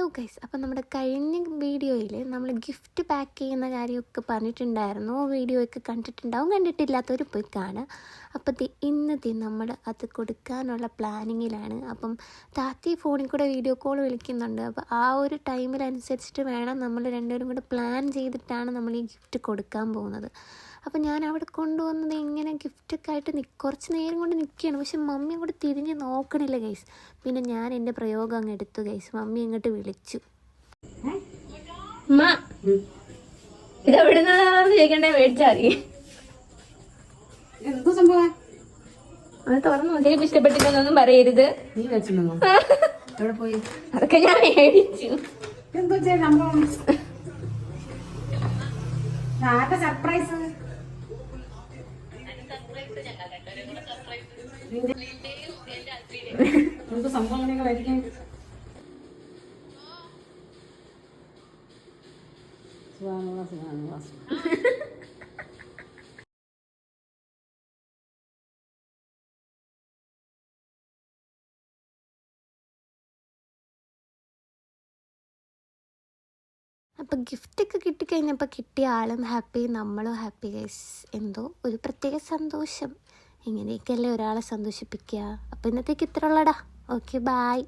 Hello guys, അപ്പം നമ്മുടെ കഴിഞ്ഞ വീഡിയോയിൽ നമ്മൾ ഗിഫ്റ്റ് പാക്ക് ചെയ്യുന്ന കാര്യമൊക്കെ പറഞ്ഞിട്ടുണ്ടായിരുന്നു. വീഡിയോ ഒക്കെ കണ്ടിട്ടുണ്ടാവും, കണ്ടിട്ടില്ലാത്തവർ പോയി കാണുക. അപ്പം ഇന്നത്തെ നമ്മൾ അത് കൊടുക്കാനുള്ള പ്ലാനിങ്ങിലാണ്. അപ്പം താത്തി ഫോണിൽ കൂടെ വീഡിയോ കോൾ വിളിക്കുന്നുണ്ട്. അപ്പോൾ ആ ഒരു ടൈമിലനുസരിച്ചിട്ട് വേണം നമ്മൾ രണ്ടുപേരും കൂടെ പ്ലാൻ ചെയ്തിട്ടാണ് നമ്മൾ ഈ ഗിഫ്റ്റ് കൊടുക്കാൻ പോകുന്നത്. അപ്പം ഞാൻ അവിടെ കൊണ്ടുവന്നത് ഇങ്ങനെ ഗിഫ്റ്റൊക്കെ ആയിട്ട് കുറച്ച് നേരം കൊണ്ട് നിൽക്കുകയാണ്. പക്ഷെ മമ്മി അങ്ങോട്ട് തിരിഞ്ഞ് നോക്കണില്ല ഗൈസ്. പിന്നെ ഞാൻ എൻ്റെ പ്രയോഗം അങ്ങ് എടുത്തു ഗൈസ്. മമ്മി ഇങ്ങോട്ട് വിളിച്ചു. ഇതെവിടുന്നാന്ന് ചോദിക്കണ്ടേ, മേടിച്ചാറി എന്തോ സംഭവം അത് തുറന്നു നോക്കിയപ്പോ ഇഷ്ടപ്പെട്ടിട്ടൊന്നും പറയരുത്. നീ വെച്ചിട്ടുണ്ടോ? എവിടെ പോയി? അതൊക്കെ ഞാൻ മേടിച്ചു. എന്തോ സംഭവം? ആരുടെ സർപ്രൈസ്? എന്തോ സംഭവങ്ങളായിരിക്കും. അപ്പം ഗിഫ്റ്റൊക്കെ കിട്ടിക്കഴിഞ്ഞപ്പോൾ കിട്ടിയ ആളും ഹാപ്പി, നമ്മളും ഹാപ്പി ഗൈസ്. എന്തോ ഒരു പ്രത്യേക സന്തോഷം. ഇങ്ങനെയൊക്കെയല്ലേ ഒരാളെ സന്തോഷിപ്പിക്കുക. അപ്പോൾ ഇന്നത്തേക്ക് ഇത്ര ഉള്ളടാ. Okay, bye.